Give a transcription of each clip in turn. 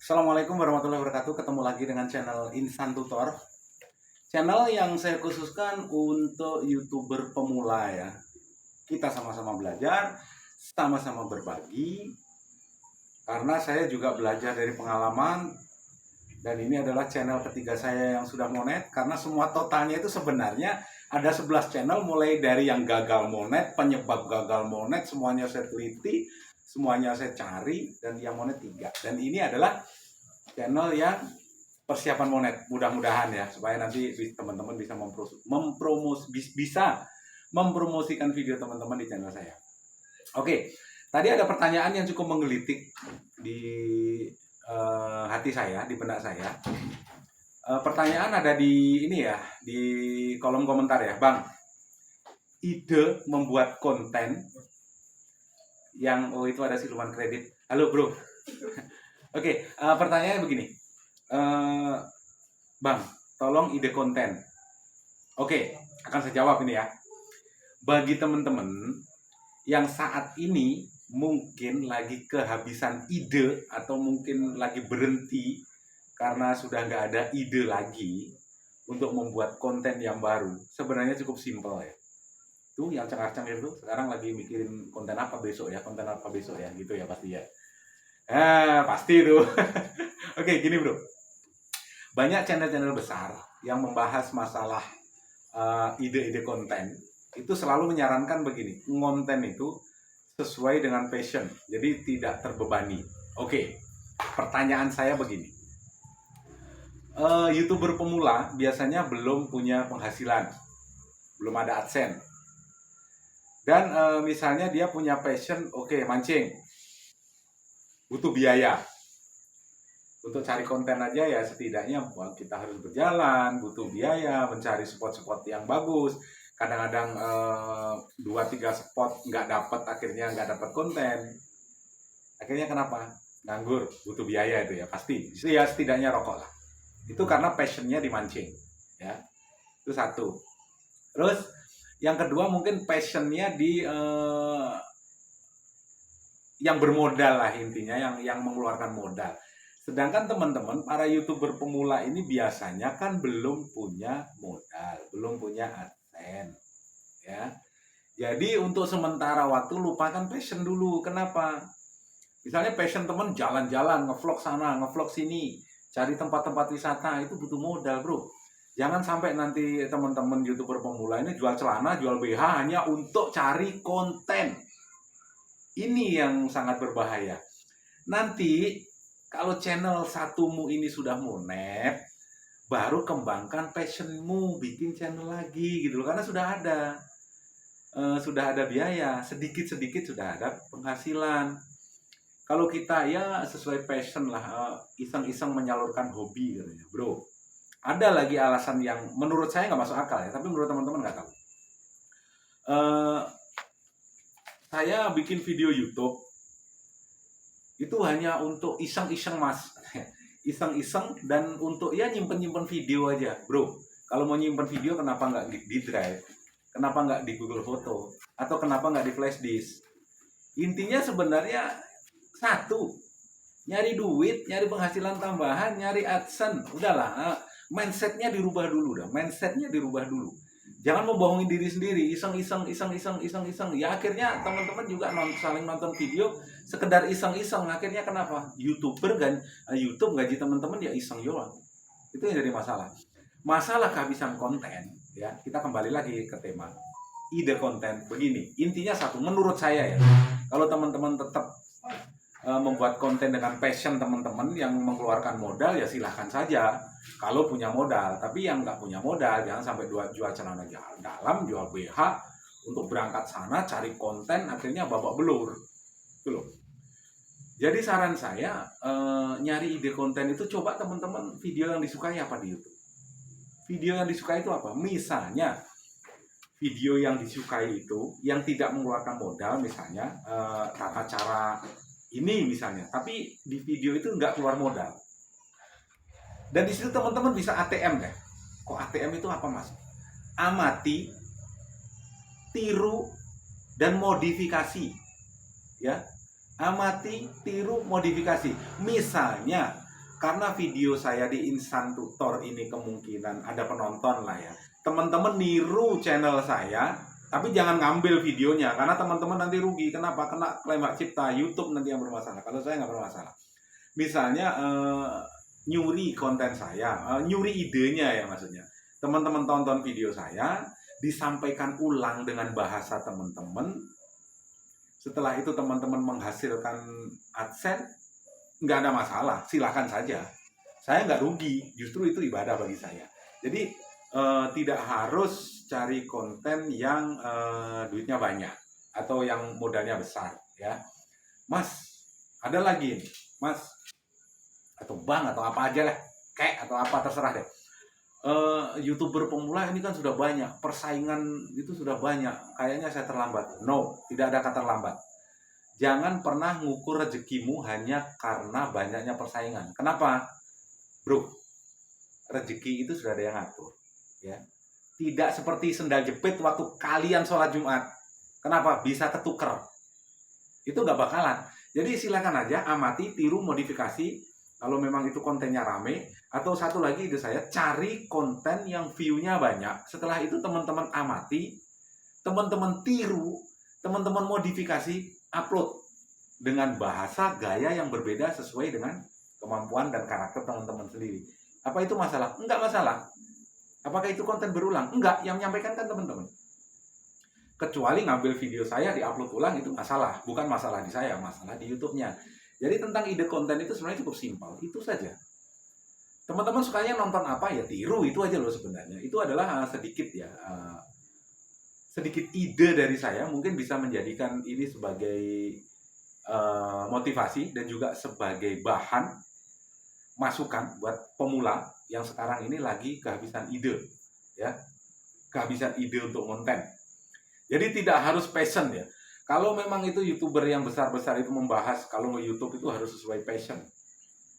Assalamualaikum warahmatullahi wabarakatuh. Ketemu lagi dengan channel Insan Tutor. Channel yang saya khususkan untuk YouTuber pemula ya. Kita sama-sama belajar, sama-sama berbagi. Karena saya juga belajar dari pengalaman. Dan ini adalah channel ketiga saya yang sudah monet. Karena semua totalnya itu sebenarnya ada 11 channel. Mulai dari yang gagal monet, penyebab gagal monet, semuanya saya teliti. Semuanya saya cari, dan yang monet 3. Dan ini adalah channel yang persiapan monet, mudah-mudahan ya, supaya nanti teman-teman bisa mempromosikan video teman-teman di channel saya. Oke, tadi ada pertanyaan yang cukup menggelitik di hati saya, di benak saya. Pertanyaan ada di ini ya, di kolom komentar ya, Bang. Ide membuat konten yang itu ada siluman kredit. Halo bro. Oke, pertanyaannya begini, Bang, tolong ide konten. Oke, akan saya jawab ini ya. Bagi teman-teman yang saat ini mungkin lagi kehabisan ide atau mungkin lagi berhenti karena sudah nggak ada ide lagi untuk membuat konten yang baru, sebenarnya cukup simpel ya. Tuh yang cengar-cengir itu sekarang lagi mikirin konten apa besok ya, gitu ya pasti ya. Pasti tuh. Oke, gini bro. Banyak channel-channel besar yang membahas masalah ide-ide konten. Itu selalu menyarankan begini, konten itu sesuai dengan passion, jadi tidak terbebani. Oke, pertanyaan saya begini. YouTuber pemula biasanya belum punya penghasilan, belum ada AdSense. Dan misalnya dia punya passion, oke, mancing. Butuh biaya. Untuk cari konten aja ya setidaknya kita harus berjalan, butuh biaya, mencari spot-spot yang bagus. Kadang-kadang 2-3 spot nggak dapat, akhirnya nggak dapat konten. Akhirnya kenapa? Nganggur, butuh biaya itu ya pasti. Ya setidaknya rokok lah. Itu karena passionnya dimancing, ya. Itu satu. Terus yang kedua mungkin passionnya di yang bermodal lah intinya, yang mengeluarkan modal. Sedangkan teman-teman para YouTuber pemula ini biasanya kan belum punya modal, belum punya AdSense, ya. Jadi untuk sementara waktu lupakan passion dulu. Kenapa? Misalnya passion teman jalan-jalan, ngevlog sana, ngevlog sini, cari tempat-tempat wisata, itu butuh modal, bro. Jangan sampai nanti teman-teman YouTuber pemula ini jual celana, jual BH hanya untuk cari konten. Ini yang sangat berbahaya. Nanti kalau channel satumu ini sudah monet, baru kembangkan passionmu, bikin channel lagi gitu loh. Karena sudah ada biaya, sedikit-sedikit sudah ada penghasilan. Kalau kita ya sesuai passion lah, iseng-iseng menyalurkan hobi katanya, bro. Ada lagi alasan yang menurut saya nggak masuk akal ya, tapi menurut teman-teman nggak tahu. Saya bikin video YouTube itu hanya untuk iseng-iseng mas, iseng-iseng dan untuk ya nyimpen-nyimpen video aja, bro. Kalau mau nyimpen video kenapa nggak di drive, kenapa nggak di Google Foto, atau kenapa nggak di flash disk? Intinya sebenarnya satu, nyari duit, nyari penghasilan tambahan, nyari AdSense. Udahlah, mindsetnya dirubah dulu dah, mindsetnya dirubah dulu. Jangan membohongi diri sendiri, iseng-iseng. Ya akhirnya teman-teman juga saling nonton video sekedar iseng-iseng. Akhirnya kenapa? YouTuber kan, YouTube gaji teman-teman ya iseng doang. Itu yang jadi masalah. Masalah kehabisan konten, ya. Kita kembali lagi ke tema ide konten. Begini, intinya satu, menurut saya ya. Kalau teman-teman tetap membuat konten dengan passion teman-teman yang mengeluarkan modal ya silahkan saja kalau punya modal. Tapi yang nggak punya modal jangan sampai jual celana dalam, jual BH untuk berangkat sana cari konten akhirnya babak belur gitu loh. Jadi saran saya nyari ide konten itu coba teman-teman video yang disukai apa di YouTube. Video yang disukai itu apa? Misalnya video yang disukai itu yang tidak mengeluarkan modal, misalnya tata cara ini misalnya, tapi di video itu nggak keluar modal. Dan di situ teman-teman bisa ATM deh. Kok ATM itu apa mas? Amati, tiru, dan modifikasi. Ya, amati, tiru, modifikasi. Misalnya karena video saya di Instan Tutor ini kemungkinan ada penonton lah ya. Teman-teman niru channel saya, tapi jangan ngambil videonya karena teman-teman nanti rugi. Kenapa? Kena klaim hak cipta, YouTube nanti yang bermasalah. Kalau saya nggak bermasalah. Misalnya nyuri konten saya, nyuri idenya ya maksudnya. Teman-teman tonton video saya, disampaikan ulang dengan bahasa teman-teman. Setelah itu teman-teman menghasilkan AdSense, nggak ada masalah, silakan saja. Saya nggak rugi, justru itu ibadah bagi saya. Jadi tidak harus cari konten yang duitnya banyak atau yang modalnya besar, ya. Mas, ada lagi nih, Mas atau Bang atau apa aja lah, kayak atau apa terserah deh. YouTuber pemula ini kan sudah banyak, persaingan itu sudah banyak. Kayaknya saya terlambat. No, tidak ada kata terlambat. Jangan pernah ngukur rezekimu hanya karena banyaknya persaingan. Kenapa? Bro, rezeki itu sudah ada yang ngatur, ya. Tidak seperti sendal jepit waktu kalian sholat Jumat. Kenapa? Bisa ketuker. Itu nggak bakalan. Jadi silakan aja amati, tiru, modifikasi. Kalau memang itu kontennya rame. Atau satu lagi ide saya, cari konten yang view-nya banyak. Setelah itu teman-teman amati, teman-teman tiru, teman-teman modifikasi, upload dengan bahasa gaya yang berbeda sesuai dengan kemampuan dan karakter teman-teman sendiri. Apa itu masalah? Enggak masalah. Apakah itu konten berulang? Enggak, yang menyampaikan kan teman-teman. Kecuali ngambil video saya diupload ulang, itu masalah. Bukan masalah di saya, masalah di YouTube-nya. Jadi tentang ide konten itu sebenarnya cukup simpel. Itu saja. Teman-teman sukanya nonton apa ya tiru, itu aja loh sebenarnya. Itu adalah sedikit ya, sedikit ide dari saya, mungkin bisa menjadikan ini sebagai motivasi dan juga sebagai bahan masukan buat pemula yang sekarang ini lagi kehabisan ide, ya, kehabisan ide untuk konten. Jadi tidak harus passion ya. Kalau memang itu YouTuber yang besar-besar itu membahas kalau YouTube itu harus sesuai passion.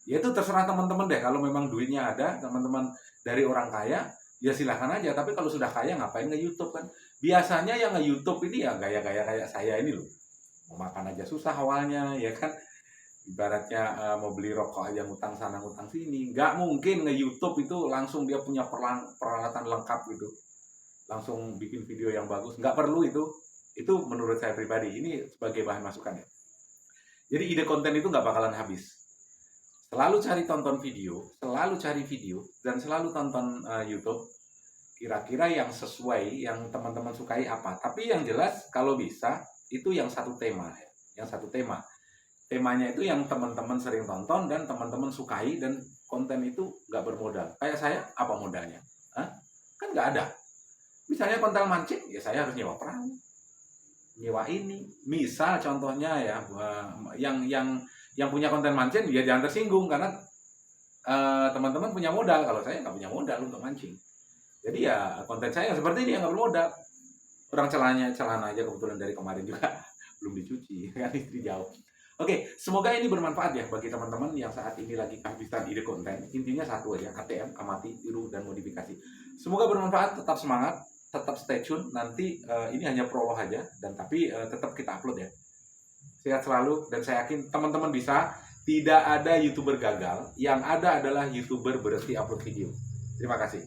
Ya itu terserah teman-teman deh. Kalau memang duitnya ada, teman-teman dari orang kaya, ya silahkan aja. Tapi kalau sudah kaya ngapain nge-YouTube kan? Biasanya yang nge-YouTube ini ya gaya-gaya kayak saya ini loh. Mau makan aja susah awalnya, ya kan? Ibaratnya mau beli rokok aja ngutang sana ngutang sini. Nggak mungkin nge-YouTube itu langsung dia punya peralatan lengkap gitu. Langsung bikin video yang bagus. Nggak perlu itu. Itu menurut saya pribadi. Ini sebagai bahan masukan ya. Jadi ide konten itu nggak bakalan habis. Selalu cari tonton video, selalu cari video, dan selalu tonton YouTube. Kira-kira yang sesuai, yang teman-teman sukai apa. Tapi yang jelas, kalau bisa, itu yang satu tema. Ya. Yang satu tema. Temanya itu yang teman-teman sering tonton, dan teman-teman sukai, dan konten itu nggak bermodal. Kayak saya, apa modalnya? Hah? Kan nggak ada. Misalnya konten mancing, ya saya harus nyewa perahu. Nyewa ini. Misal contohnya ya, yang punya konten mancing ya jangan tersinggung karena teman-teman punya modal. Kalau saya nggak punya modal untuk mancing. Jadi ya konten saya seperti ini yang nggak bermodal. Orang celana aja kebetulan dari kemarin juga belum dicuci kan istri jauh. Oke, semoga ini bermanfaat ya bagi teman-teman yang saat ini lagi kehabisan ide konten. Intinya satu aja, ATM, amati, tiru, dan modifikasi. Semoga bermanfaat, tetap semangat, tetap stay tune. Nanti ini hanya prolog aja, tapi tetap kita upload ya. Sehat selalu, dan saya yakin teman-teman bisa. Tidak ada YouTuber gagal, yang ada adalah YouTuber berhenti upload video. Terima kasih.